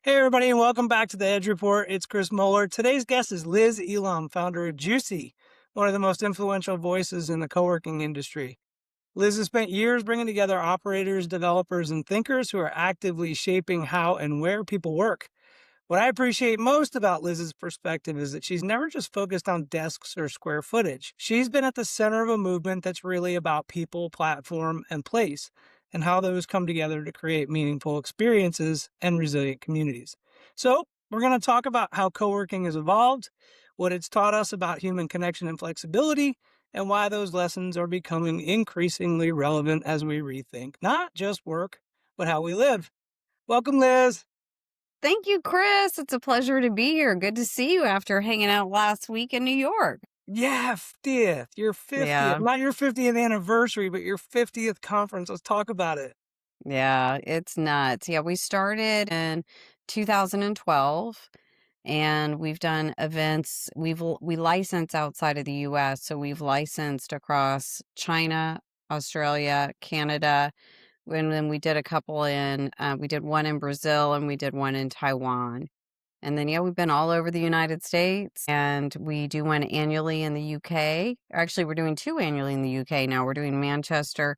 Hey, everybody, and welcome back to the Edge Report. It's Chris Moeller. Today's guest is Liz Elam, founder of GCUC, one of the most influential voices in the co-working industry. Liz has spent years bringing together operators, developers, and thinkers who are actively shaping how and where people work. What I appreciate most about Liz's perspective is that she's never just focused on desks or square footage. She's been at the center of a movement that's really about people, platform, and place, and how those come together to create meaningful experiences and resilient communities. So, we're going to talk about how co-working has evolved, what it's taught us about human connection and flexibility, and why those lessons are becoming increasingly relevant as we rethink not just work, but how we live. Welcome, Liz. Thank you, Chris. It's a pleasure to be here. Good to see you after hanging out last week in New York. Yeah, 50th. Your 50th. Yeah. Not your 50th anniversary, but your 50th conference. Let's talk about it. Yeah, it's nuts. Yeah, we started in 2012 and we've done events. We license outside of the US, so we've licensed across China, Australia, Canada. And then we did a couple we did one in Brazil and we did one in Taiwan. And then, yeah, we've been all over the United States and we do one annually in the UK. Actually, we're doing two annually in the UK now. We're doing Manchester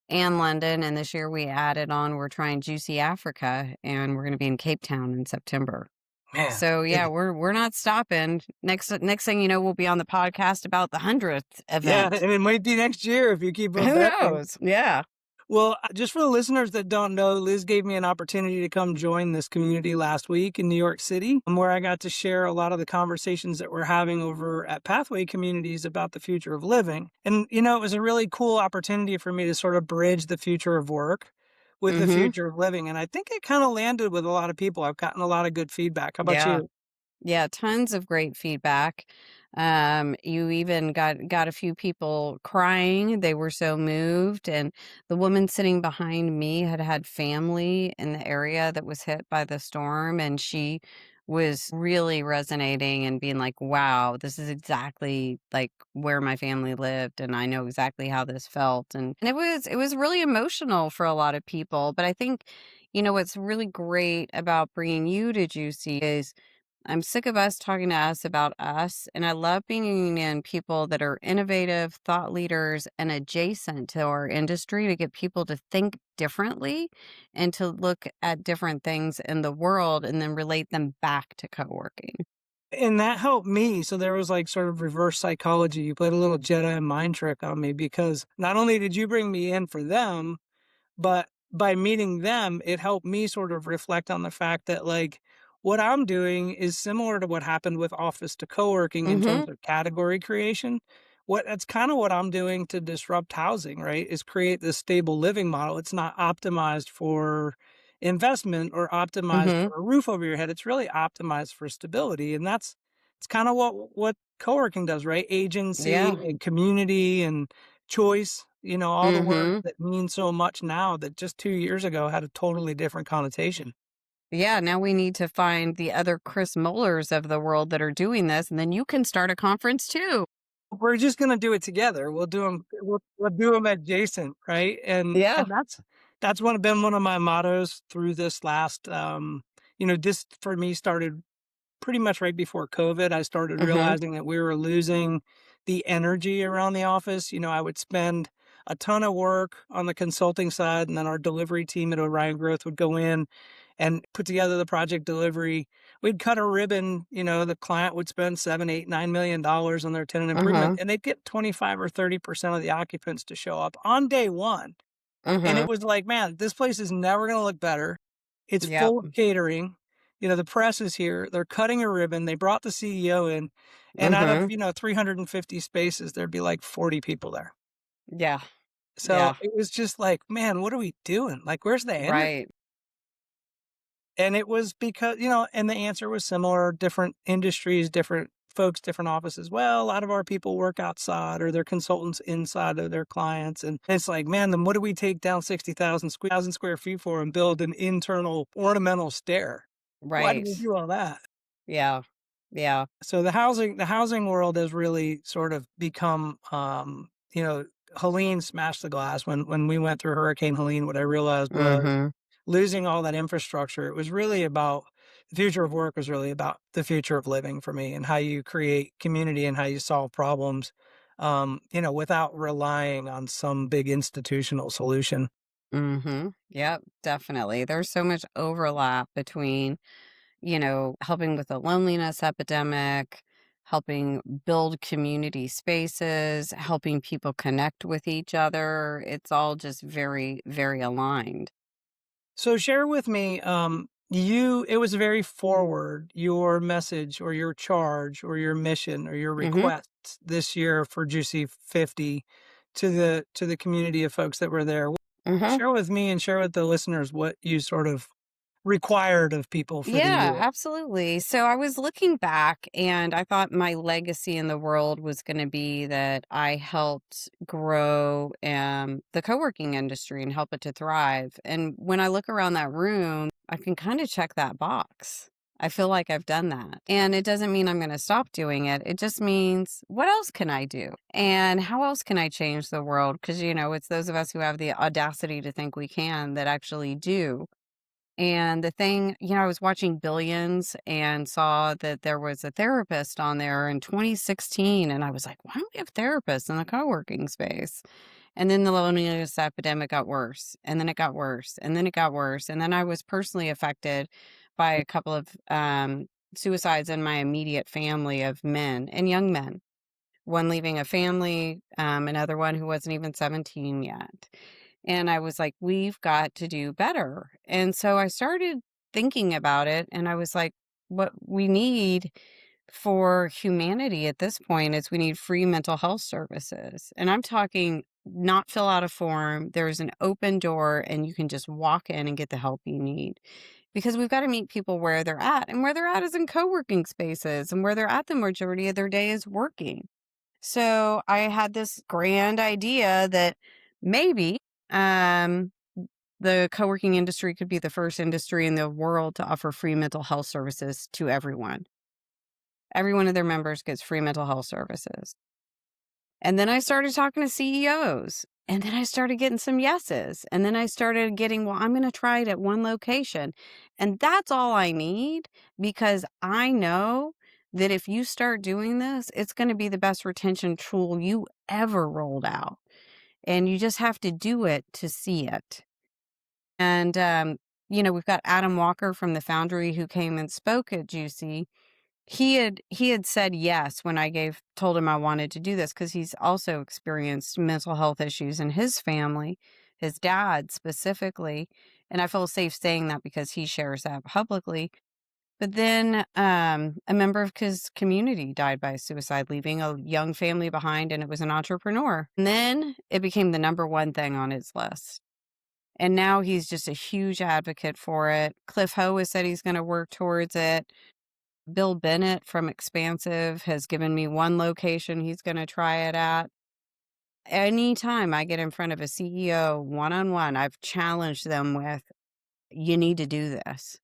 and London. And this year we added on, we're trying Juicy Africa and we're going to be in Cape Town in September. Man. So yeah, we're not stopping. Next thing you know, we'll be on the podcast about the 100th Yeah, event. and it might be next year if you keep Who investing. knows? Yeah. Well, just for the listeners that don't know, Liz gave me an opportunity to come join this community last week in New York City, where I got to share a lot of the conversations that we're having over at Pathway Communities about the future of living. And, it was a really cool opportunity for me to sort of bridge the future of work with the future of living. And I think it kind of landed with a lot of people. I've gotten a lot of good feedback. How about Yeah. you? Yeah, tons of great feedback. You even got a few people crying. They were so moved. And the woman sitting behind me had family in the area that was hit by the storm, and she was really resonating and being like, "Wow, this is exactly like where my family lived, and I know exactly how this felt." And it was really emotional for a lot of people. But I think, what's really great about bringing you to Juicy is I'm sick of us talking to us about us, and I love bringing in people that are innovative thought leaders and adjacent to our industry to get people to think differently and to look at different things in the world and then relate them back to co-working. And that helped me. So there was like sort of reverse psychology. You played a little Jedi mind trick on me because not only did you bring me in for them, but by meeting them, it helped me sort of reflect on the fact that like what I'm doing is similar to what happened with office to co-working in terms Mhm. of category creation. That's kind of what I'm doing to disrupt housing, right? Is create this stable living model. It's not optimized for investment or optimized Mhm. for a roof over your head. It's really optimized for stability. And that's it's kind of what co-working does, right? Agency Yeah. and community and choice, all the words Mhm. that mean so much now that just 2 years ago had a totally different connotation. Yeah, now we need to find the other Chris Mollers of the world that are doing this, and then you can start a conference too. We're just gonna do it together. We'll do them adjacent, right? And Yeah. that's been one of my mottos through this last, this for me started pretty much right before COVID. I started Mhm. realizing that we were losing the energy around the office. I would spend a ton of work on the consulting side, and then our delivery team at Orion Growth would go in and put together the project delivery. We'd cut a ribbon, the client would spend 7, 8, $9 million on their tenant improvement, Mhm. and they'd get 25 or 30% of the occupants to show up on day one. And it Mhm. was like, man, this place is never gonna look better. It's Yep. full of catering. The press is here. They're cutting a ribbon. They brought the CEO in, and out of, Mhm. 350 spaces, there'd be like 40 people there. Yeah. So Yeah. it was just like, man, what are we doing? Like, where's the energy? Right. And it was because, and the answer was similar, different industries, different folks, different offices. Well, a lot of our people work outside or they're consultants inside of their clients. And it's like, man, then what do we take down 60,000 square feet for and build an internal ornamental stair? Why do we Right. do all that? Yeah. Yeah. So the housing world has really sort of become, Helene smashed the glass when we went through Hurricane Helene. What I realized was Mhm. losing all that infrastructure. It was really about the future of work is really about the future of living for me and how you create community and how you solve problems, without relying on some big institutional solution. Yep, definitely. There's so much overlap between, helping with the loneliness epidemic, helping build community spaces, helping people connect with each other. It's all just very, very aligned. So share with me, it was very forward, your message or your charge or your mission or your Mhm. request this year for Juicy 50 to the community of folks that were there. Mhm. Share with me and share with the listeners what you sort of required of people for the Yeah, year. absolutely. So I was looking back and I thought my legacy in the world was going to be that I helped grow the co-working industry and help it to thrive. And when I look around that room, I can kind of check that box. I feel like I've done that. And it doesn't mean I'm going to stop doing it. It just means what else can I do? And how else can I change the world? Because, it's those of us who have the audacity to think we can that actually do. And the thing, I was watching Billions and saw that there was a therapist on there in 2016. And I was like, why don't we have therapists in the co working space? And then the loneliness epidemic got worse. And then it got worse. And then it got worse. And then I was personally affected by a couple of suicides in my immediate family of men and young men. One leaving a family, another one who wasn't even 17 yet. And I was like, we've got to do better. And so I started thinking about it and I was like, what we need for humanity at this point is we need free mental health services. And I'm talking not fill out a form. There's an open door and you can just walk in and get the help you need. Because we've got to meet people where they're at. And where they're at is in co working spaces. And where they're at the majority of their day is working. So I had this grand idea that maybe um, the co working industry could be the first industry in the world to offer free mental health services to everyone. Every one of their members gets free mental health services. And then I started talking to CEOs. And then I started getting some yeses. And then I started getting, well, I'm going to try it at one location. And that's all I need because I know that if you start doing this, it's going to be the best retention tool you ever rolled out. And you just have to do it to see it. And, we've got Adam Walker from the Foundry who came and spoke at Juicy. He had said yes when I told him I wanted to do this because he's also experienced mental health issues in his family, his dad specifically, and I feel safe saying that because he shares that publicly. But then a member of his community died by suicide, leaving a young family behind, and it was an entrepreneur. And then it became the number one thing on his list. And now he's just a huge advocate for it. Cliff Ho has said he's going to work towards it. Bill Bennett from Expansive has given me one location he's going to try it at. Anytime I get in front of a CEO one-on-one, I've challenged them with, you need to do this.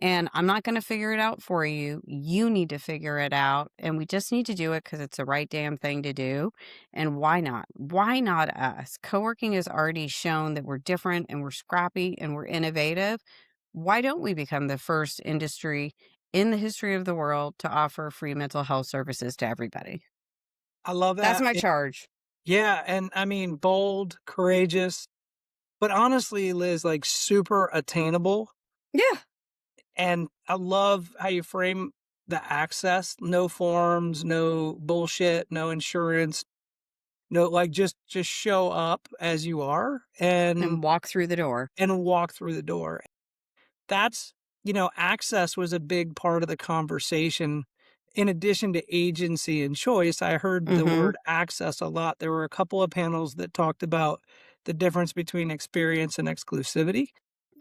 And I'm not going to figure it out for you. You need to figure it out. And we just need to do it because it's the right damn thing to do. And why not? Why not us? Co-working has already shown that we're different and we're scrappy and we're innovative. Why don't we become the first industry in the history of the world to offer free mental health services to everybody? I love That's that. my charge. Yeah, and I mean, bold, courageous, but honestly, Liz, like super attainable. Yeah. And I love how you frame the access, no forms, no bullshit, no insurance, no, like just show up as you are And walk through the door. and walk through the door. That's, access was a big part of the conversation. In addition to agency and choice, I heard the Mm-hmm. word access a lot. There were a couple of panels that talked about the difference between experience and exclusivity.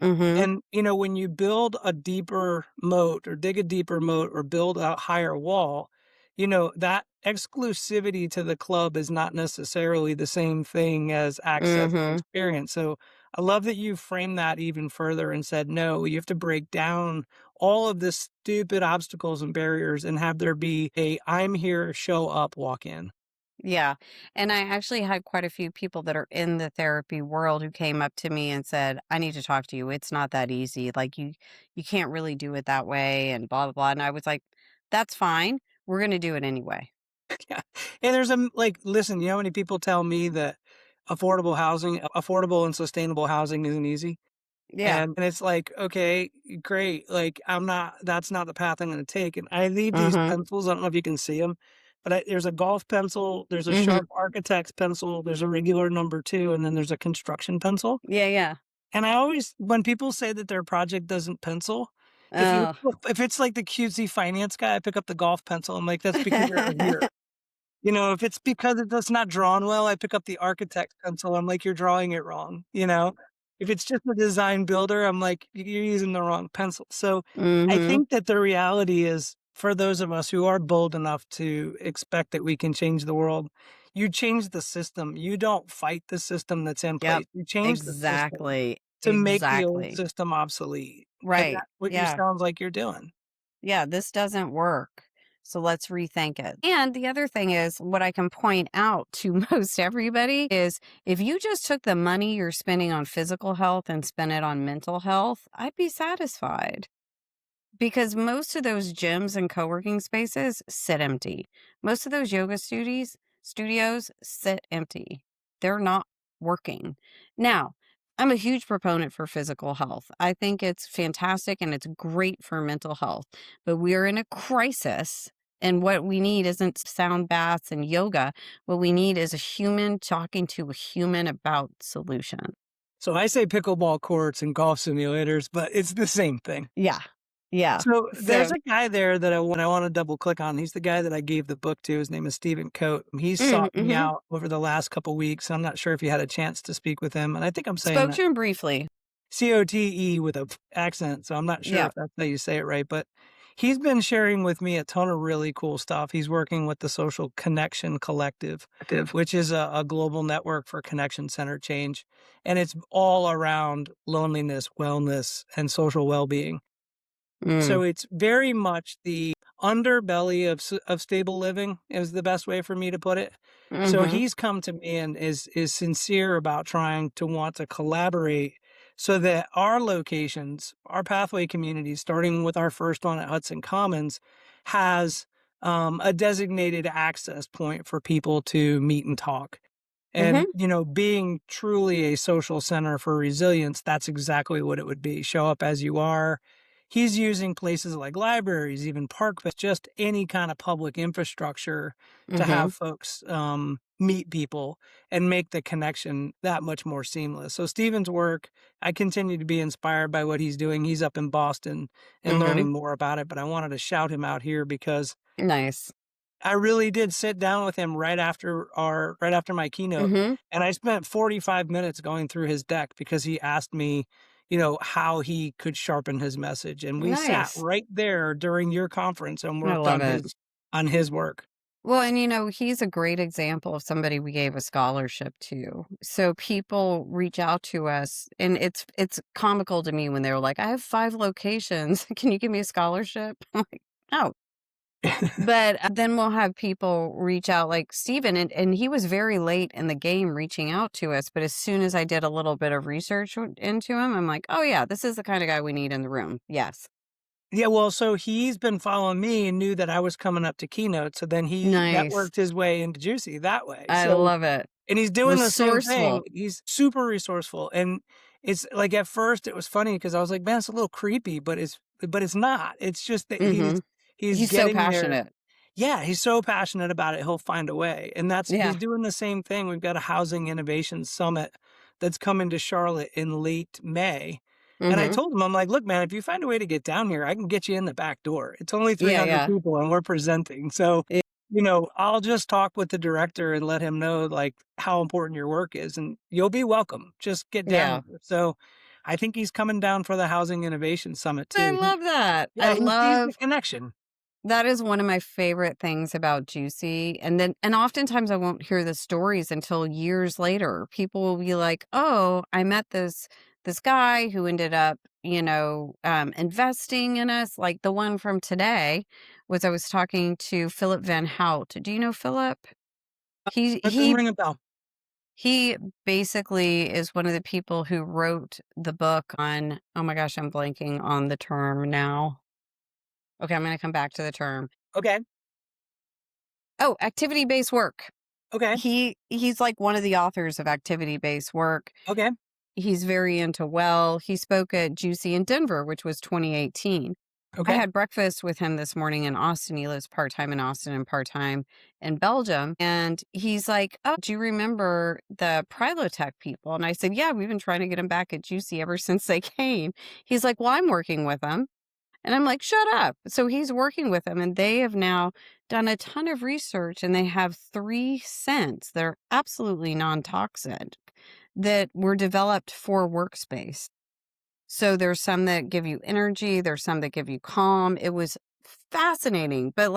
Mm-hmm. And, when you build a deeper moat or dig a deeper moat or build a higher wall, that exclusivity to the club is not necessarily the same thing as access and Mm-hmm. experience. So I love that you framed that even further and said, no, you have to break down all of the stupid obstacles and barriers and have there be a I'm here, show up, walk in. Yeah. And I actually had quite a few people that are in the therapy world who came up to me and said, "I need to talk to you. It's not that easy. Like you can't really do it that way and blah blah blah." And I was like, "That's fine. We're going to do it anyway." Yeah. And there's like, listen, you know how many people tell me that affordable and sustainable housing isn't easy? Yeah. And it's like, okay, great. Like, that's not the path I'm going to take. And I leave these Mhm. pencils. I don't know if you can see them, but there's a golf pencil, there's a Mhm. sharp architect's pencil, there's a regular number two, and then there's a construction pencil. Yeah, yeah. And I always, when people say that their project doesn't pencil, Oh. if it's like the cutesy finance guy, I pick up the golf pencil. I'm like, that's because you're here. You know, if it's because it's not drawn well, I pick up the architect's pencil, I'm like, "You're drawing it wrong," you know? If it's just a design builder, I'm like, You're using the wrong pencil." So, I Mhm. think that the reality is, for those of us who are bold enough to expect that we can change the world, you change the system. You don't fight the system that's in Yep. place. You change the system Exactly. to make the old Exactly. system obsolete, and Right. that's what you Yeah. sounds like you're doing. Yeah, this doesn't work. So let's rethink it. And the other thing is, what I can point out to most everybody is if you just took the money you're spending on physical health and spent it on mental health, I'd be satisfied. Because most of those gyms and co-working spaces sit empty. Most of those yoga studios sit empty. They're not working. Now, I'm a huge proponent for physical health. I think it's fantastic and it's great for mental health. But we are in a crisis, and what we need isn't sound baths and yoga. What we need is a human talking to a human about solution. So, I say pickleball courts and golf simulators, but it's the same thing. Yeah. Yeah. So there's So, a guy there that I wanna double click on. He's the guy that I gave the book to. His name is Stephen Coate. He's sought me mm-hmm. out over the last couple weeks. I'm not sure if you had a chance to speak with him, and I think I'm saying Spoke that to him briefly. Cote with a accent, so I'm not sure Yeah. if that's how you say it right, but he's been sharing with me a ton of really cool stuff. He's working with the Social Connection Collective, which is a global network for connection center change, and it's all around loneliness, wellness, and social well-being. Mm. So it's very much the underbelly of stable living is the best way for me to put it. So Mhm. he's come to me and is sincere about trying to want to collaborate so that our locations, our pathway communities, starting with our first one at Hudson Commons, has a designated access point for people to meet and talk. And, Mhm. you know, being truly a social center for resilience, that's exactly what it would be. Show up as you are. He's using places like libraries, even park, but just any kind of public infrastructure to Mhm. have folks meet people and make the connection that much more seamless. So Stephen's work, I continue to be inspired by what he's doing. He's up in Boston and Mhm. learning more about it, but I wanted to shout him out here because Nice. I really did sit down with him right after my keynote, Mhm. and I spent 45 minutes going through his deck because he asked me, you know, how he could sharpen his message, and we sat Nice. right there during your conference and I worked love on it. his work. Well, and he's a great example of somebody we gave a scholarship to. So people reach out to us, and it's comical to me when they're like, "I have 5 locations. Can you give me a scholarship?" I'm like, "Oh." But then we'll have people reach out like Steven, and he was very late in the game reaching out to us, but as soon as I did a little bit of research into him, I'm like, "Oh, yeah, this is the kinda guy we need in the room." Yes. Yeah, well, so he's been following me and knew that I was coming up to keynote, so then he Nice. networked his way into Juicy that way. I So love it. and he's doing the same thing. Resourceful. He's super resourceful, and it's like, at first, it was funny because I was like, "Man, it's a little creepy," but it's not. It's just that Mhm. he's He's so getting there. passionate. Yeah, he's so passionate about it, he'll find a way, and that's he's Yeah. doing the same thing. We've got a housing innovation summit that's coming to Charlotte in late May, and I Mhm. told him, I'm like, "Look, man, if you find a way to get down here, I can get you in the back door. It's only Yeah, 300 yeah. people, and we're presenting, so, Ye you know, I'll just talk with the director and let him know, like, how important your work is, and you'll be welcome. Just get down yeah. here." So, I think he's coming down for the Housing Innovation Summit I too. love that. I Yeah, he sees the love connection. that is one of my favorite things about Juicy, and oftentimes I won't hear the stories until years later. People will be like, "Oh, I met this guy who ended up, investing in us." Like the one from today was I was talking to Philip Van Hout. Do you know Philip? He That doesn't he ring a bell. he basically is one of the people who wrote the book on, oh my gosh, I'm blanking on the term now. Okay, I'm gonna come back to the term. Okay. Oh, activity-based work. Okay. He's like one of the authors of activity-based work. Okay. He's very into he spoke at GCUC in Denver, which was 2018. I Okay. had breakfast with him this morning in Austin. He lives part-time in Austin and part-time in Belgium. And he's like, "Oh, do you remember the Prilotech people?" And I said, "Yeah, we've been trying to get them back at GCUC ever since they came." He's like, "Well, I'm working with them." And I'm like, "Shut up." So he's working with them, and they have now done a ton of research, and they have 3 scents that are absolutely non-toxic that were developed for workspace. So there's some that give you energy, there's some that give you calm. It was fascinating, but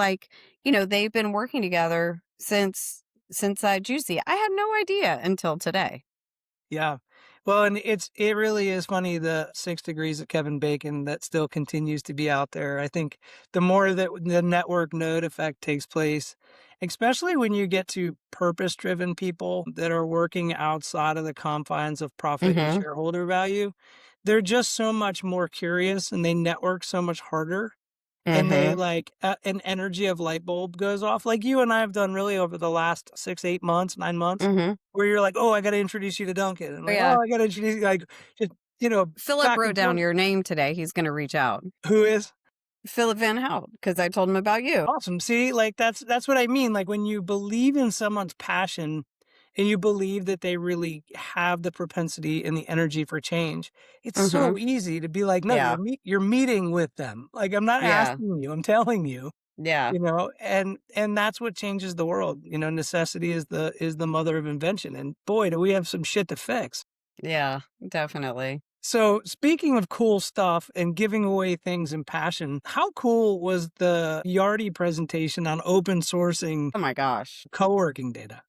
they've been working together since Juicy. I had no idea until today. Yeah. Well, and it really is funny, the 6 degrees of Kevin Bacon that still continues to be out there. I think the more that the network node effect takes place, especially when you get to purpose-driven people that are working outside of the confines of profit and Mhm. shareholder value, they're just so much more curious and they network so much harder. And they Mhm. like, an energy of light bulb goes off, like you and I have done really over the last 6, 8 months, 9 months, Mhm. where you're like, "Oh, I gotta introduce you to Duncan," and Oh like, yeah. "Oh, I gotta introduce you," like, just, Philip back wrote and down forth. your name today. He's going to reach out. Who is? Philip Van Hout, because I told him about you. Awesome. See, like, that's what I mean, like, when you believe in someone's passion and you believe that they really have the propensity and the energy for change, it's Mhm. so easy to be like, "No, Yeah. you're meeting with them." Like, I'm not Yeah. asking you, I'm telling you. Yeah. And that's what changes the world. Necessity is the mother of invention, and boy, do we have some shit to fix. Yeah. Definitely. So, speaking of cool stuff and giving away things in passion, how cool was the Yardi presentation on open sourcing Oh my gosh. co-working data?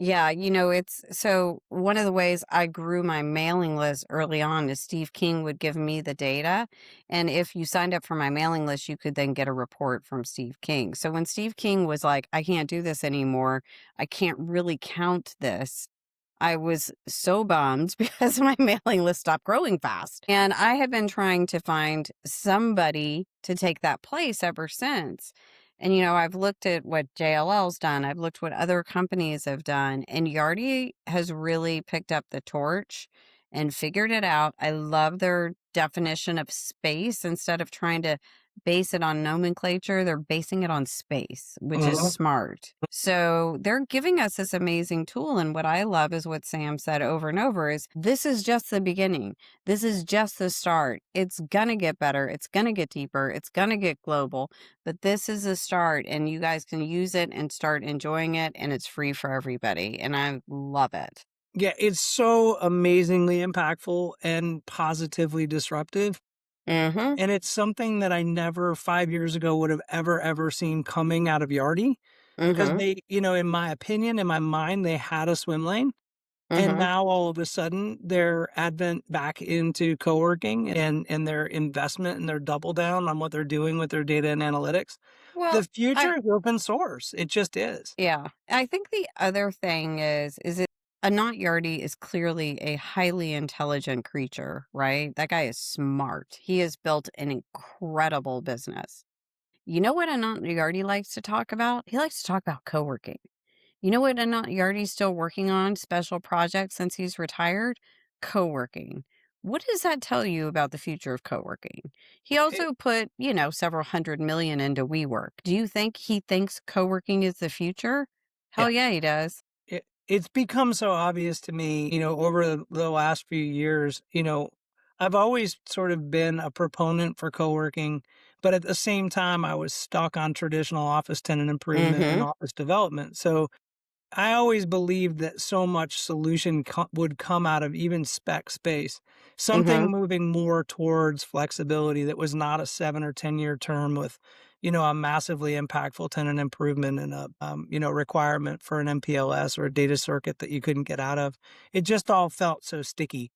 Yeah, it's so one of the ways I grew my mailing list early on is Steve King would give me the data. And if you signed up for my mailing list, you could then get a report from Steve King. So when Steve King was like, I can't do this anymore, I can't really count this. I was so bummed because my mailing list stopped growing fast. And I have been trying to find somebody to take that place ever since. And, I've looked at what JLL's done, I've looked what other companies have done, and Yardi has really picked up the torch and figured it out. I love their definition of space. Instead of trying to base it on nomenclature, they're basing it on space, which is Mhm. smart. So they're giving us this amazing tool. And what I love is what Sam said over and over is this is just the beginning. This is just the start. It's going to get better. It's going to get deeper. It's going to get global. But this is a start, and you guys can use it and start enjoying it. And it's free for everybody. And I love it. Yeah, it's so amazingly impactful and positively disruptive. Mm And it's something that I never 5 years ago would have ever seen coming out of Yardi, hmm. Mm because hmm. they, in my opinion, in my mind, they had a swim lane. Mm And hmm. now all of a sudden, their advent back into co-working and their investment and their double down on what they're doing with their data and analytics. Well, The future I, is open source. It just is. yeah. I think the other thing is it a not Yardi is clearly a highly intelligent creature, right? That guy is smart. He has built an incredible business. You know what a not Yardi likes to talk about? He likes to talk about co-working. You know what Anant Yardi's still working on? Special projects since he's retired? Co-working. What does that tell you about the future of co-working? He It, also put, several hundred million into WeWork. Do you think he thinks co-working is the future? yeah, Hell yeah, he does. it's become so obvious to me, over the last few years. I've always sort of been a proponent for co-working, but at the same time, I was stuck on traditional office tenant improvement and Mm-hmm. office development. So I always believed that so much solution would come out of even spec space, Mm-hmm. something moving more towards flexibility that was not a 7 or 10 year term with, a massively impactful tenant improvement and a, requirement for an MPLS or a data circuit that you couldn't get out of. It just all felt so sticky.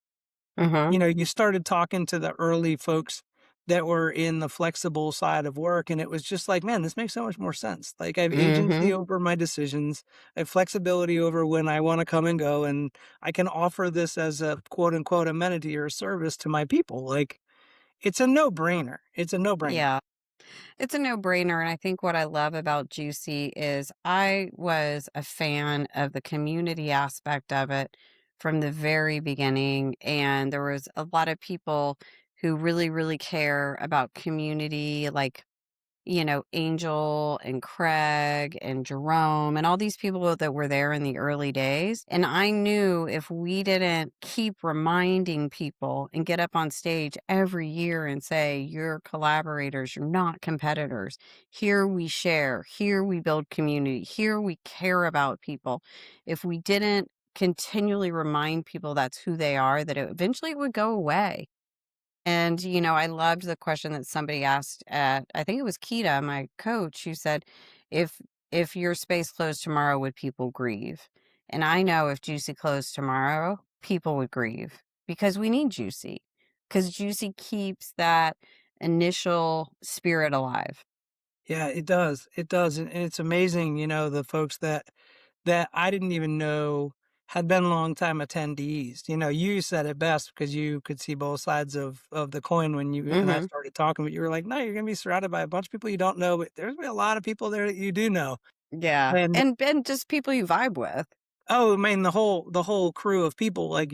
Mm-hmm. You started talking to the early folks that were in the flexible side of work, and it was just like, "Man, this makes so much more sense." Like, I have agency Mhm. over my decisions, I have flexibility over when I wanna come and go, and I can offer this as a quote, unquote, "amenity" or service to my people, like, it's a no-brainer. It's a no-brainer. Yeah. It's a no-brainer, and I think what I love about Juicy is I was a fan of the community aspect of it from the very beginning, and there was a lot of people who really, really care about community, like Angel and Craig and Jerome and all these people that were there in the early days. And I knew if we didn't keep reminding people and get up on stage every year and say, you're collaborators, you're not competitors. Here we share, here we build community, here we care about people. If we didn't continually remind people that's who they are, that eventually it would go away. And, I loved the question that somebody asked at, I think it was Kita, my coach, who said, if if your space closed tomorrow, would people grieve? And I know if Juicy closed tomorrow, people would grieve because we need Juicy. Because Juicy keeps that initial spirit alive. Yeah, it does, and it's amazing, the folks that I didn't even know had been longtime attendees. You said it best because you could see both sides of the coin when you and I Hmm. started talking, but you were like, "No, you're gonna be surrounded by a bunch of people you don't know, but there's gonna be a lot of people there that you do know." Yeah. And And just people you vibe with. oh, I mean, the whole crew of people, like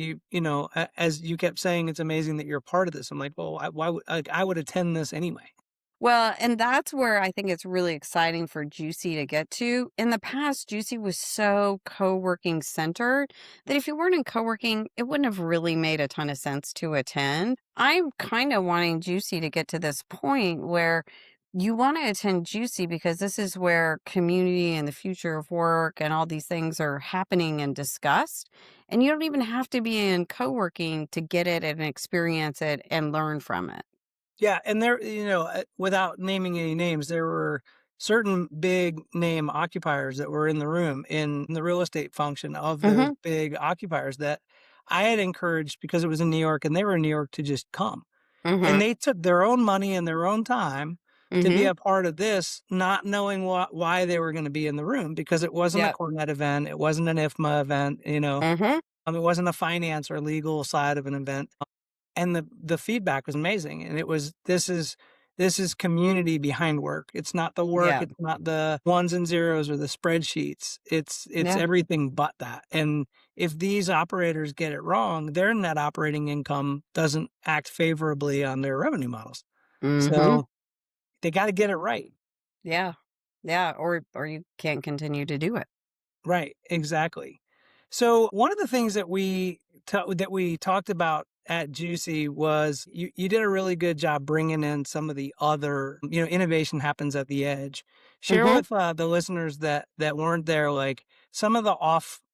as you kept saying, it's amazing that you're a part of this. I'm like, well, why would I would attend this anyway? Well, and that's where I think it's really exciting for Juicy to get to. In the past, Juicy was so co-working centered that if you weren't in co-working, it wouldn't have really made a ton of sense to attend. I'm kind of wanting Juicy to get to this point where you want to attend Juicy because this is where community and the future of work and all these things are happening and discussed. And you don't even have to be in co-working to get it and experience it and learn from it. Yeah, and there, without naming any names, there were certain big name occupiers that were in the room in the real estate function of those Hmm. big occupiers that I had encouraged because it was in New York and they were in New York to just come. Hmm. And they took their own money and their own time to be Hmm. a part of this, not knowing why they were going to be in the room because it wasn't a Yep. Cornet event, it wasn't an IFMA event, Mhm. it wasn't a finance or legal side of an event. And the feedback was amazing, and it was, this is community behind work. It's not the work, Yeah. it's not the ones and zeros or the spreadsheets. It's Yeah. everything but that, and if these operators get it wrong, their net operating income doesn't act favorably on their revenue models. Mhm. So, they gotta get it right. Yeah. Yeah, or you can't continue to do it. Right, exactly. So one of the things that we talked about at Juicy was you did a really good job bringing in some of the other, innovation happens at the edge. Share Mhm. with the listeners that weren't there, like some of the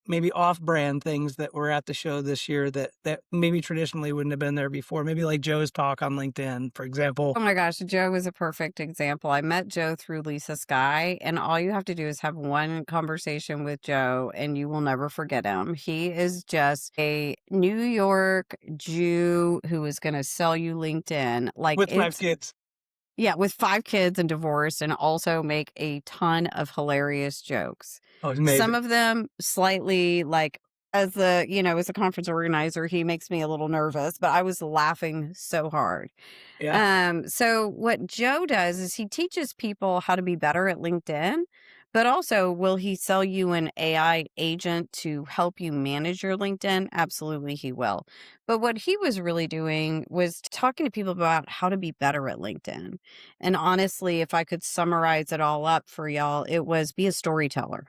maybe off brand things that were at the show this year that maybe traditionally wouldn't have been there before. Maybe like Joe's talk on LinkedIn, for example. Oh my gosh, Joe was a perfect example. I met Joe through Lisa Sky, and all you have to do is have one conversation with Joe, and you will never forget him. He is just a New York Jew who is going to sell you LinkedIn. Like With 5 it's kids. Yeah, with 5 kids and divorced and also make a ton of hilarious jokes. Oh, it's Some amazing. of them slightly like as a conference organizer, he makes me a little nervous, but I was laughing so hard. Yeah. So what Joe does is he teaches people how to be better at LinkedIn, but also will he sell you an AI agent to help you manage your LinkedIn? Absolutely, he will. But what he was really doing was talking to people about how to be better at LinkedIn. And honestly, if I could summarize it all up for y'all, it was be a storyteller.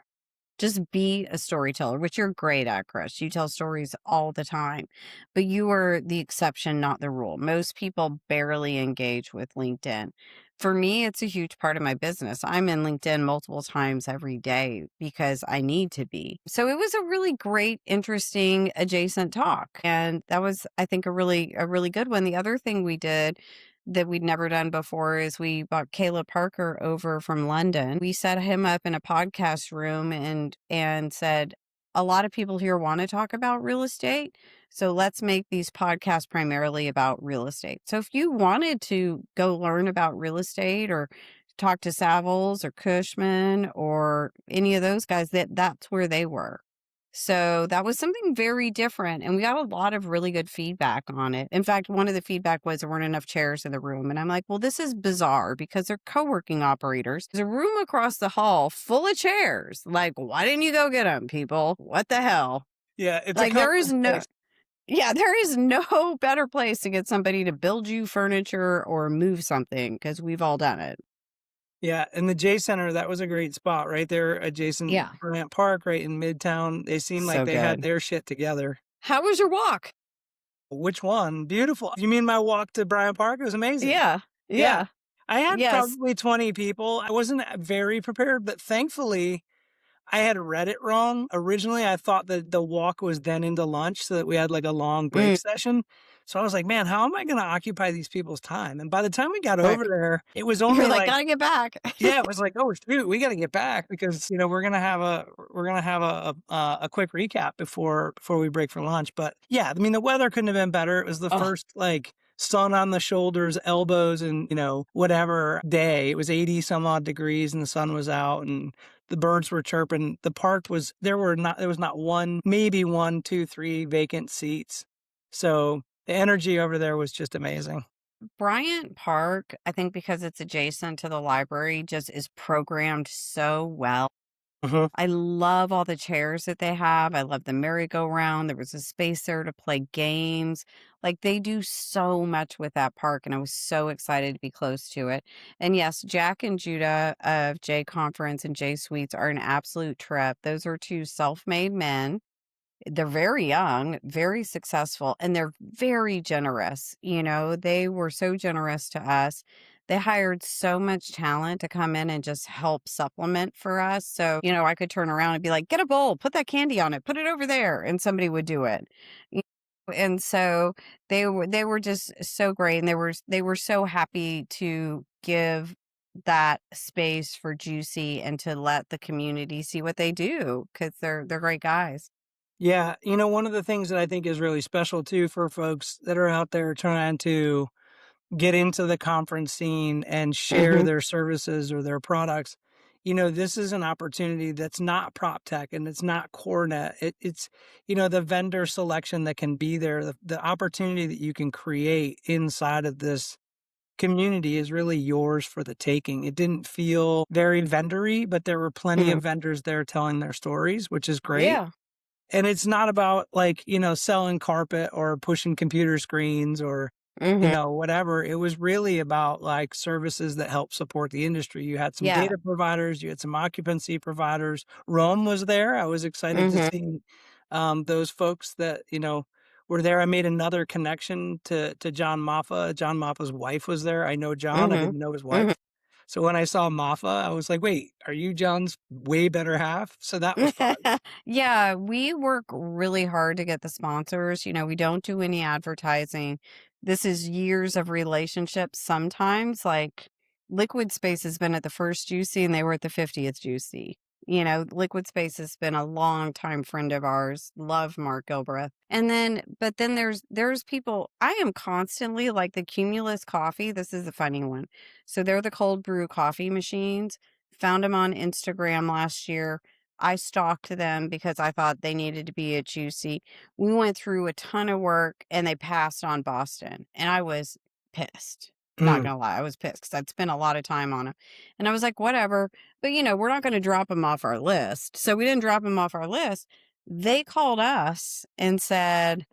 Just be a storyteller, which you're great at, Chris. You tell stories all the time, but you are the exception, not the rule. Most people barely engage with LinkedIn. For me, it's a huge part of my business. I'm in LinkedIn multiple times every day because I need to be. So it was a really great, interesting adjacent talk. And that was, I think, a really good one. The other thing we did that we'd never done before is we brought Caleb Parker over from London. We set him up in a podcast room and said, a lot of people here want to talk about real estate. So let's make these podcasts primarily about real estate. So if you wanted to go learn about real estate or talk to Savills or Cushman or any of those guys, that's where they were. So that was something very different. And we got a lot of really good feedback on it. In fact, one of the feedback was there weren't enough chairs in the room. And I'm like, well, this is bizarre because they're co-working operators. There's a room across the hall full of chairs. Like, why didn't you go get them, people? What the hell? Yeah, it's a Like, there comfort is no, space. yeah, there is no better place to get somebody to build you furniture or move something because we've all done it. Yeah, and the J Center, that was a great spot right there adjacent Yeah. Bryant Park, right in Midtown. They seemed like So they had good. their shit together. How was your walk? Which one? Beautiful. You mean my walk to Bryant Park? It was amazing. Yeah. Yeah. Yeah. I had Yes. probably 20 people. I wasn't very prepared, but thankfully I had read it wrong. Originally, I thought that the walk was then into lunch so that we had like a long break Mm, session. So I was like, man, how am I going to occupy these people's time? And by the time we got right. over there, it was You're only like, like, gotta get back. yeah, it was like, oh shoot, we got to get back because we're gonna have a quick recap before we break for lunch. But yeah, I mean the weather couldn't have been better. It was the Oh, first like sun on the shoulders, elbows, and whatever day. It was 80 some odd degrees and the sun was out and the birds were chirping. The park was there was not one, maybe one, two, three vacant seats. So the energy over there was just amazing. Bryant Park, I think because it's adjacent to the library, just is programmed so well. Mhm. I love all the chairs that they have. I love the merry-go-round. There was a space there to play games. Like they do so much with that park, and I was so excited to be close to it. And yes, Jack and Judah of J Conference and J Suites are an absolute trip. Those are two self-made men. They're very young, very successful, and they're very generous. They were so generous to us. They hired so much talent to come in and just help supplement for us. So, I could turn around and be like, get a bowl, put that candy on it, put it over there, and somebody would do it. You And so they were just so great, and they were so happy to give that space for Juicy and to let the community see what they do because they're great guys. Yeah, one of the things that I think is really special too for folks that are out there trying to get into the conference scene and share Mhm. their services or their products, this is an opportunity that's not prop tech and it's not core net. It's the vendor selection that can be there, the opportunity that you can create inside of this community is really yours for the taking. It didn't feel very vendory, but there were plenty Mhm. of vendors there telling their stories, which is great. Yeah. And it's not about like, selling carpet or pushing computer screens or, Mhm. whatever. It was really about like services that help support the industry. You had some Yeah. data providers, you had some occupancy providers. Rome was there. I was excited to Mhm. see those folks that, were there. I made another connection to John Maffa. John Maffa's wife was there. I know John. I Mhm. didn't know his Mhm. wife. So when I saw Maffa, I was like, wait, are you John's way better half? So that was fun. Yeah, we work really hard to get the sponsors. We don't do any advertising. This is years of relationships sometimes. Like Liquid Space has been at the first Juicy and they were at the 50th Juicy. Liquid Space has been a long time friend of ours. Love Mark Gilbreth. But then there's people. I am constantly like the Cumulus coffee. This is a funny one. So they're the cold brew coffee machines. Found them on Instagram last year. I stalked them because I thought they needed to be at Juicy. We went through a ton of work and they passed on Boston. And I was pissed. Not Mm, gonna lie, I was pissed because I'd spent a lot of time on it. And I was like, whatever. But we're not gonna drop them off our list. So we didn't drop them off our list. They called us and said,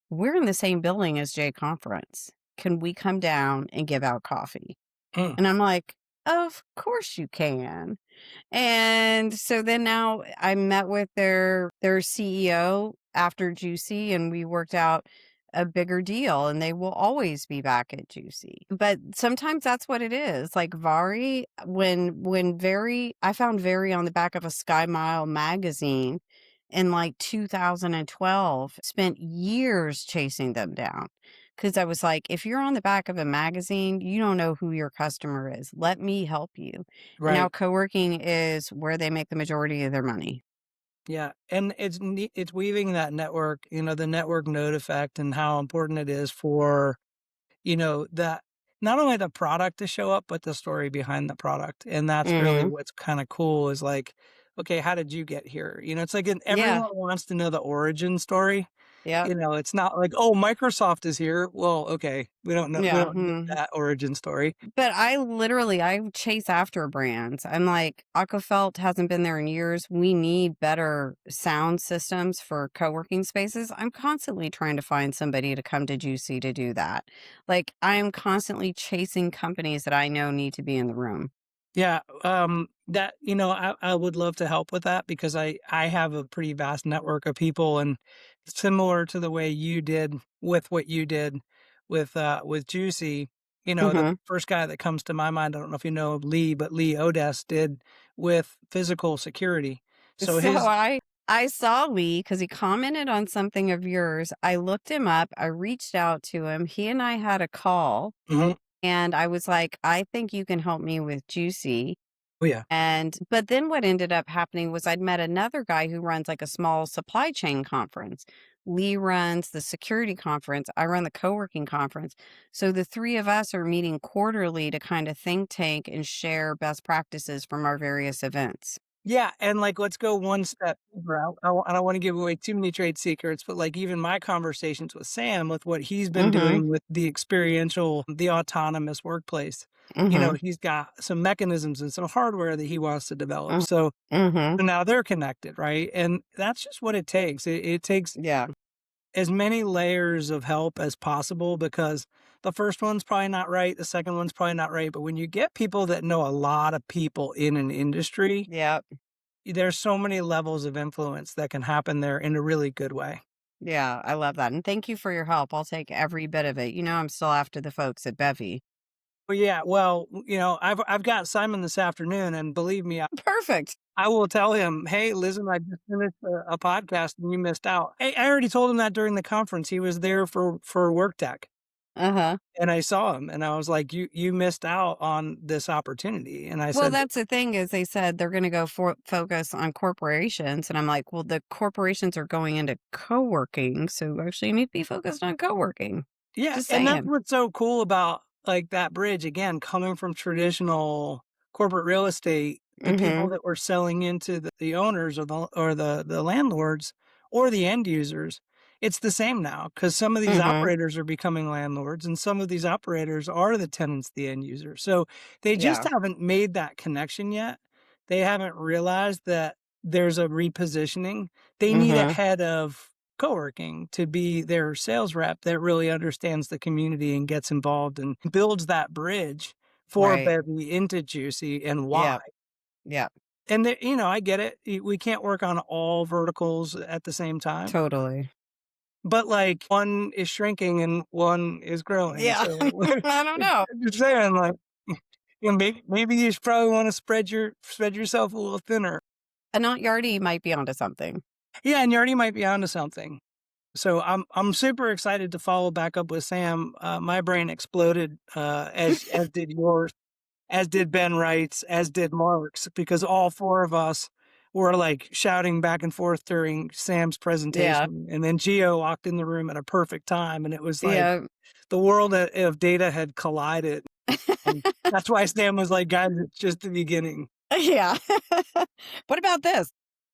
we're in the same building as J Conference. Can we come down and give out coffee? mm, And I'm like, of course you can. And so then now I met with their CEO after Juicy and we worked out a bigger deal and they will always be back at Juicy. But sometimes that's what it is. Like Vari, when Very I found Very on the back of a Sky Mile magazine in like 2012, spent years chasing them down. Cause I was like, if you're on the back of a magazine, you don't know who your customer is. Let me help you. And now right. co-working is where they make the majority of their money. Yeah, and it's weaving that network, the network node effect and how important it is for, that not only the product to show up, but the story behind the product, and that's really Mhm. what's kinda cool is like, "Okay, how did you get here?" It's like Yeah. everyone wants to know the origin story. Yep. It's not like, "Oh, Microsoft is here." Well, okay, we Yeah. don't know Mhm. that origin story. But I chase after brands. I'm like, Aquafelt hasn't been there in years. We need better sound systems for co-working spaces. I'm constantly trying to find somebody to come to Juicy to do that. Like, I'm constantly chasing companies that I know need to be in the room. Yeah, that I would love to help with that because I have a pretty vast network of people, and similar to the way you did with what you did with Juicy, the Mhm. first guy that comes to my mind, I don't know if you know Lee, but Lee Odes did with physical security. So So his I saw Lee because he commented on something of yours. I looked him up. I reached out to him. He and I had a call, Mhm. and I was like, "I think you can help me with Juicy." Oh yeah. And but then what ended up happening was I'd met another guy who runs like a small supply chain conference. Lee runs the security conference. I run the co-working conference. So the three of us are meeting quarterly to kind of think tank and share best practices from our various events. Yeah, and, like, let's go one step deeper. I don't wanna give away too many trade secrets, but, like, even my conversations with Sam, with what he's been Mhm. doing with the experiential the autonomous workplace, Mhm. he's got some mechanisms and some hardware that he wants to develop, Mhm. so Mhm. now they're connected, right? And that's just what it takes. It takes Yeah. as many layers of help as possible because the first one's probably not right, the second one's probably not right, but when you get people that know a lot of people in an industry, Yep. there's so many levels of influence that can happen there in a really good way. Yeah, I love that. And thank you for your help. I'll take every bit of it. I'm still after the folks at Bevy. Well, yeah, well, I've got Simon this afternoon, and believe me, Perfect. I will tell him, "Hey, listen, I just finished a podcast and you missed out." Hey, I already told him that during the conference. He was there for work tech, Uh-huh. and I saw him, and I was like, "You missed out on this opportunity." And I Well, said, that's the thing is they said they're going to go focus on corporations. And I'm like, well, the corporations are going into co-working. So actually you need to be focused on co-working. yeah, Just and that's saying. what's so cool about, like, that bridge, again, coming from traditional corporate real estate, the people Mm-hmm. that were selling into the owners or the landlords or the end users, it's the same now because some of these Mm-hmm. operators are becoming landlords, and some of these operators are the tenants, the end users. So, they just Yeah. haven't made that connection yet. They haven't realized that there's a repositioning. They need a Mm-hmm. head of co-working to be their sales rep that really understands the community and gets involved and builds that bridge for Right. Bevy into Juicy and why. Yeah. Yeah. And I get it. We can't work on all verticals at the same time, Totally. but like one is shrinking and one is growing. Yeah. So I don't know. I'm just saying, like, maybe you should probably want to spread yourself a little thinner. A not Yardy might be onto something. Yeah, and you already might be onto something. So I'm super excited to follow back up with Sam. My brain exploded, as did yours, as did Ben Wright's, as did Mark's, because all four of us were like shouting back and forth during Sam's Yeah. presentation, and then Gio walked in the room at a perfect time, and it was like Yeah. the world of data had collided. That's why Sam was like, "Guys, it's just the beginning." Yeah. What about this?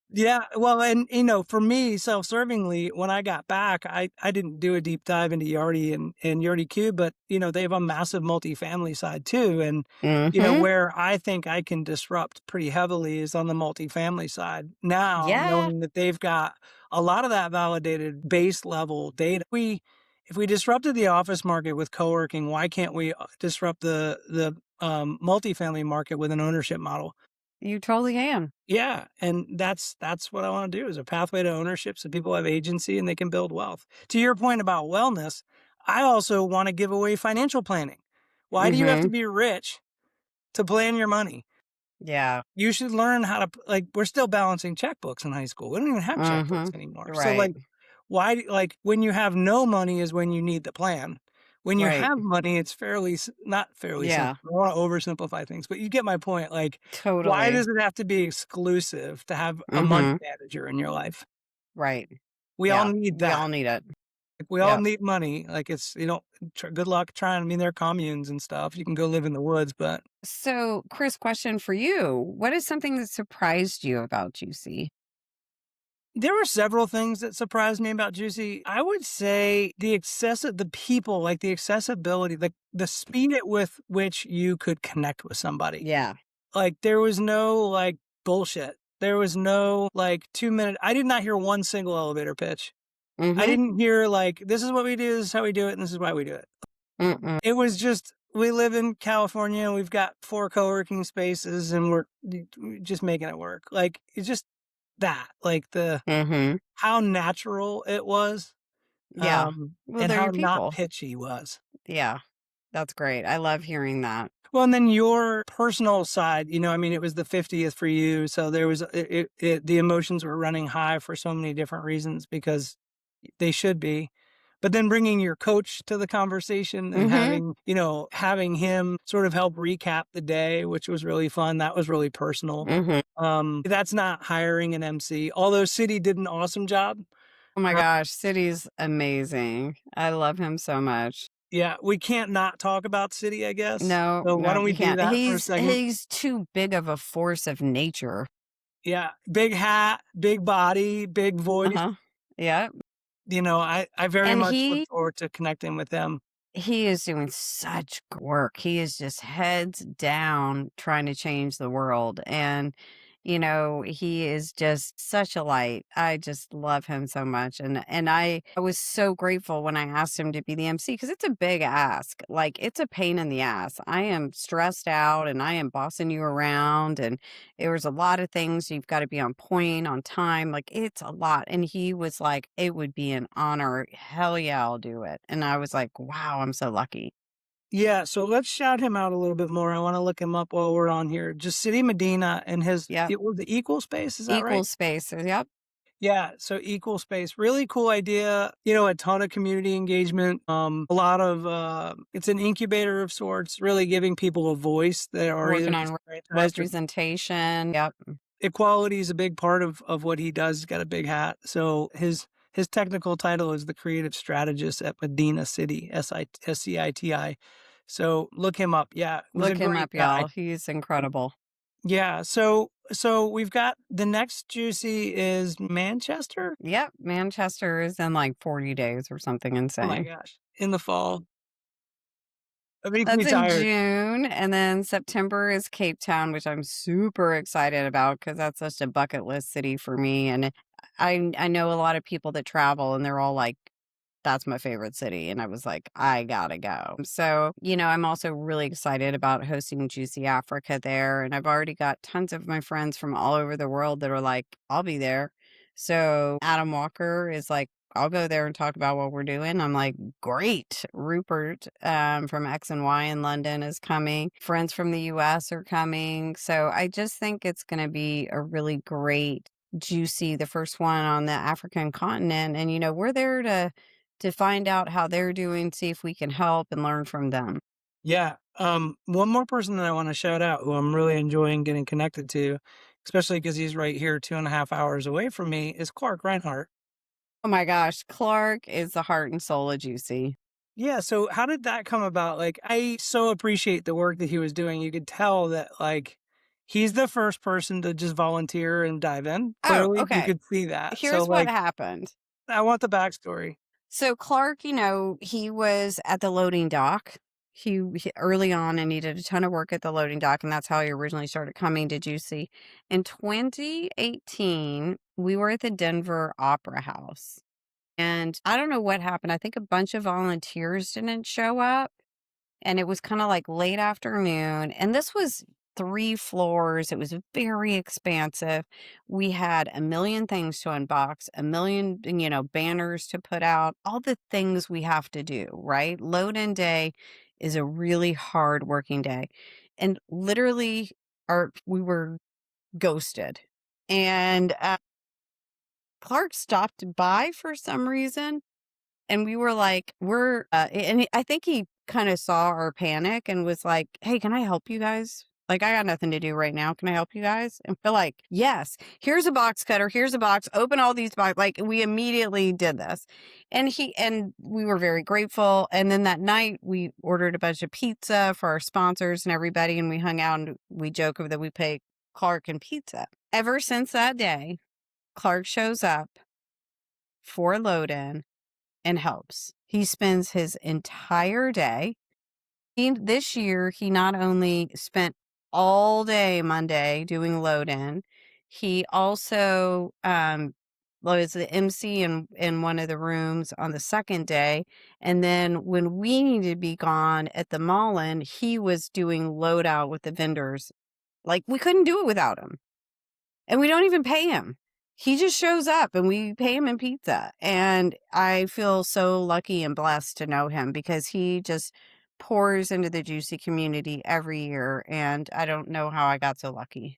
Yeah, well, and, for me, self-servingly, when I got back, I didn't do a deep dive into Yardi and Yardi Cube, but, they have a massive multifamily side too, and, Mm-hmm. where I think I can disrupt pretty heavily is on the multifamily side. Now, Yeah. knowing that they've got a lot of that validated base level data. If we disrupted the office market with co-working, why can't we disrupt the multifamily market with an ownership model? You totally can. Yeah, and that's what I wanna do is a pathway to ownership so people have agency and they can build wealth. To your point about wellness, I also wanna give away financial planning. Why do you have to Mhm. be rich to plan your money? Yeah. You should learn how to like, we're still balancing checkbooks in high school. We don't even have checkbooks Mhm. anymore. So, Right. like, why like, when you have no money is when you need the plan. When you Right. have money, it's not fairly simple. Yeah. I don't wanna oversimplify things, but you get my point, like, why Totally. does it have to be exclusive to have a money Mhm. manager in your life? Right. We all Yeah. need We all that. need it. Like, we all Yep. need money, like, it's good luck trying, I mean, there are communes and stuff, you can go live in the woods, but So, Chris, question for you. What is something that surprised you about Juicy? there were several things that surprised me about Juicy. I would say the people, like, the accessibility, the speed at with which you could connect with somebody. Yeah. Like, there was no, like, bullshit. There was no, like, 2-minute I did not hear one single elevator pitch. I Mhm. didn't hear, like, "This is what we do, this is how we do it, and this is why we do it." Mm-mm. It was just, we live in California, and we've got 4 co-working spaces, and we're just making it work. Like, it's just that, like, Mhm. how natural it was, Yeah. Well, and they're how your not people. pitchy was. Yeah. That's great. I love hearing that. Well, and then your personal side, I mean, it was the 50th for you, so there was the emotions were running high for so many different reasons because they should be. But then bringing your coach to the conversation and Mhm. having him sort of help recap the day, which was really fun. That was really personal. Mhm. That's not hiring an MC, although City did an awesome job. Oh my Uh, gosh, City's amazing. I love him so much. yeah, we can't not talk about City, I guess. No, So why no, don't we you do can't. that for a He's second? he's too big of a force of nature. Yeah, big hat, big body, big voice. Uh-huh. Yeah. I very And much look he forward to connecting with him. He is doing such good work. He is just heads down trying to change the world. And, he is just such a light. I just love him so much. And I was so grateful when I asked him to be the MC because it's a big ask. Like it's a pain in the ass. I am stressed out and I am bossing you around and there's a lot of things you've got to be on point, on time. Like it's a lot. And he was like, it would be an honor. Hell yeah, I'll do it. And I was like, wow, I'm so lucky. Yeah, so let's shout him out a little bit more. I wanna look him up while we're on here. Just City Medina and Yep. it was the Equal Space, is that Equal right? space. Yep. Yeah, so Equal Space, really cool idea, a ton of community engagement, a lot of, it's an incubator of sorts, really giving people a voice that are either Working on disenfranchised or representation. Yep. equality is a big part of what he does. He's got a big hat. So his technical title is the creative strategist at Medina City, SCITI. So look him up. Yeah, was a Look him great up, guy. y'all. He's incredible. Yeah. So we've got the next juicy is Manchester. Yep. Manchester is in like 40 days or something Oh my insane. gosh, in the fall. That makes That's me in tired. June. And then September is Cape Town, which I'm super excited about because that's such a bucket list city for me. And I know a lot of people that travel and they're all like, that's my favorite city. And I was like, I gotta go. So, I'm also really excited about hosting Juicy Africa there. And I've already got tons of my friends from all over the world that are like, I'll be there. So Adam Walker is like, I'll go there and talk about what we're doing. I'm like, great. Rupert from X and Y in London is coming. Friends from the US are coming. So I just think it's going to be a really great Juicy, the first one on the African continent. And, we're there to find out how they're doing, see if we can help and learn from them. Yeah. One more person that I want to shout out who I'm really enjoying getting connected to, especially because he's right here 2.5 hours away from me, is Clark Reinhardt. Oh my gosh, Clark is the heart and soul of Juicy. Yeah, so how did that come about? Like, I so appreciate the work that he was doing. You could tell that, like, he's the first person to just volunteer and dive in. Oh, Clearly, you okay. could see that. So, Here's what like, happened. I want the backstory. So Clark, he was at the loading dock. He early on and he did a ton of work at the loading dock, and that's how he originally started coming to Juicy. In 2018, we were at the Denver Opera House. And I don't know what happened. I think a bunch of volunteers didn't show up. And it was kind of like late afternoon. And this was 3 floors. It was very expansive. We had a million things to unbox, a million, banners to put out, all the things we have to do, right? Load in day is a really hard working day. And literally we were ghosted. And Clark stopped by for some reason And we were like, I think he kind of saw our panic and was like, "Hey, can I help you guys? Like, I got nothing to do right now. Can I help you guys?" And we're like, "Yes, here's a box cutter. Here's a box. Open all these box." Like, we immediately did this. And we were very grateful. And then that night we ordered a bunch of pizza for our sponsors and everybody. And we hung out and we joke that we pay Clark and pizza. Ever since that day, Clark shows up for load in and helps. He spends his entire day. This year, he not only spent all day Monday doing load in, he also was the MC in one of the rooms on the second day. And then when we needed to be gone at the Mullen, he was doing load out with the vendors. Like, we couldn't do it without him. And we don't even pay him. He just shows up and we pay him in pizza. And I feel so lucky and blessed to know him because he just pours into the Juicy community every year. And I don't know how I got so lucky.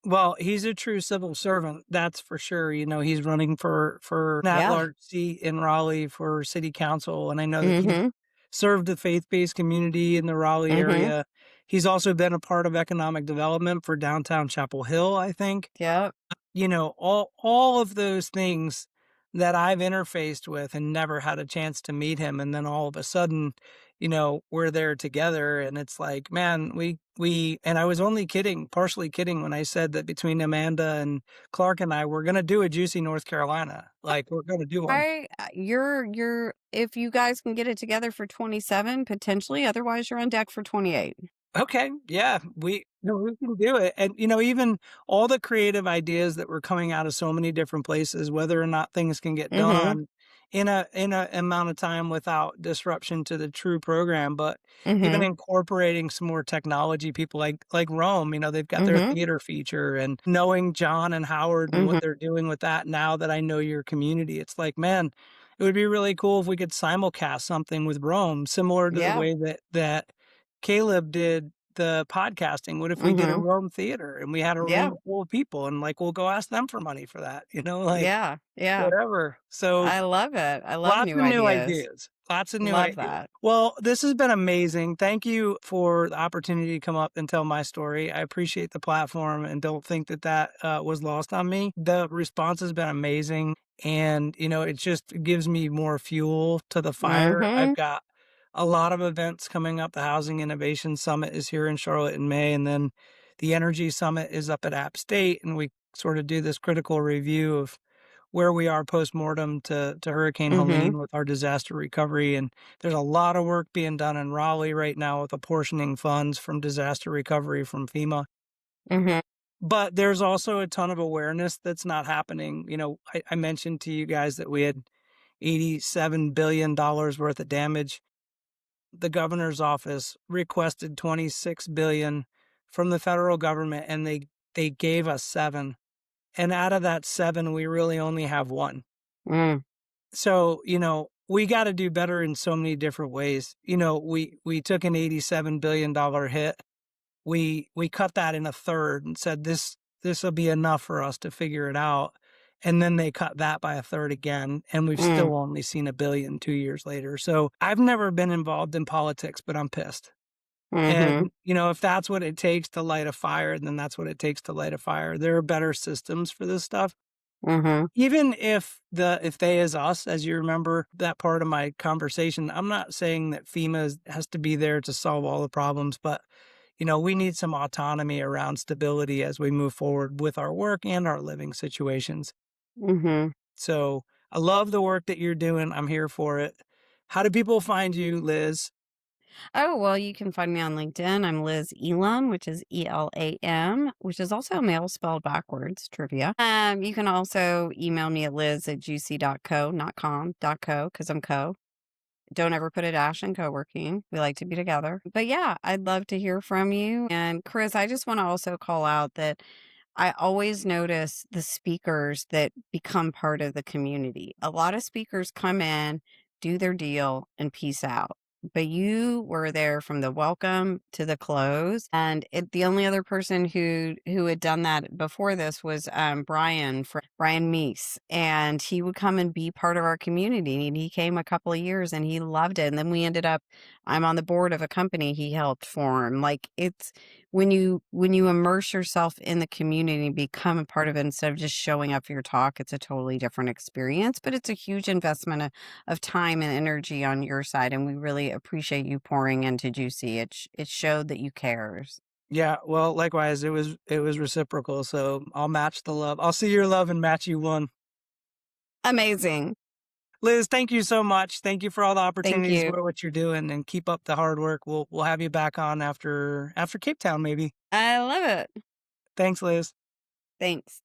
Well, he's a true civil servant, that's for sure. He's running for an Yeah. at-large seat in Raleigh for city council, and I know that he's Mm-hmm. served the faith-based community in the Raleigh Mm-hmm. area. He's also been a part of economic development for downtown Chapel Hill, I think. Yep. All of those things that I've interfaced with and never had a chance to meet him, and then all of a sudden, we're there together, and it's like, man, we and I was only kidding, partially kidding when I said that between Amanda and Clark and I, we're gonna do a Juicy North Carolina. Like, we're gonna do one. You're if you guys can get it together for 27, potentially, otherwise you're on deck for 28. Okay, yeah, we can do it, and, even all the creative ideas that were coming out of so many different places, whether or not things can get Mm-hmm. done in a amount of time without disruption to the true program, but even Mm-hmm. incorporating some more technology, people like Rome, they've got their Mm-hmm. theater feature, and knowing John and Howard and Mm-hmm. what they're doing with that now that I know your community, it's like, man, it would be really cool if we could simulcast something with Rome, similar to the Yeah. way that Caleb did the podcasting. What if we did a Mm-hmm. Rome theater and we had a Yeah. room full of people and like, we'll go ask them for money for that, like Yeah. Yeah. whatever. So I love it. I love lots new of new ideas. ideas. Lots of new Love ideas. that. Well, this has been amazing. Thank you for the opportunity to come up and tell my story. I appreciate the platform and don't think that was lost on me. The response has been amazing. And, it just gives me more fuel to the fire. I've Mhm. got a lot of events coming up. The Housing Innovation Summit is here in Charlotte in May. And then the Energy Summit is up at App State. And we sort of do this critical review of where we are post-mortem to Hurricane Mhm. Helene with our disaster recovery, and there's a lot of work being done in Raleigh right now with apportioning funds from disaster recovery from FEMA. Mhm. But there's also a ton of awareness that's not happening. I mentioned to you guys that we had $87 billion worth of damage. The governor's office requested 26 billion from the federal government, and they gave us 7. And out of that 7, we really only have 1. Mm. So, we gotta do better in so many different ways. We took an $87 billion hit. We cut that in a third and said, this'll be enough for us to figure it out." And then they cut that by a third again, and we've Mm. still only seen a billion 2 years later. So, I've never been involved in politics, but I'm pissed. Mhm. And, if that's what it takes to light a fire, then that's what it takes to light a fire. There are better systems for this stuff. Mhm. Even if they is us, as you remember that part of my conversation, I'm not saying that has to be there to solve all the problems, but we need some autonomy around stability as we move forward with our work and our living situations. Mhm. So I love the work that you're doing. I'm here for it. How do people find you, Liz? Oh, well, you can find me on LinkedIn. I'm Liz Elam, which is Elam, which is also male spelled backwards, trivia. You can also email me at liz@juicy.co, not com.co, because I'm co. Don't ever put a dash in co-working. We like to be together. But yeah, I'd love to hear from you. And Chris, I just want to also call out that I always notice the speakers that become part of the community. A lot of speakers come in, do their deal, and peace out. but you were there from the welcome to the close. And the only other person who had done that before this was Brian Meese, and he would come and be part of our community. And he came a couple of years and he loved it. And then we ended up, I'm on the board of a company he helped form. Like, it's when you immerse yourself in the community and become a part of it instead of just showing up for your talk, it's a totally different experience. But it's a huge investment of time and energy on your side, and we really appreciate you pouring into Juicy. It showed that you cares. Yeah, well, likewise, it was reciprocal, so I'll match the love. I'll see your love and match you one. Amazing. Liz, thank you so much. Thank you for all the Thank opportunities you. for what you're doing, and keep up the hard work. We'll have you back on after Cape Town maybe. I love it. Thanks, Liz. Thanks.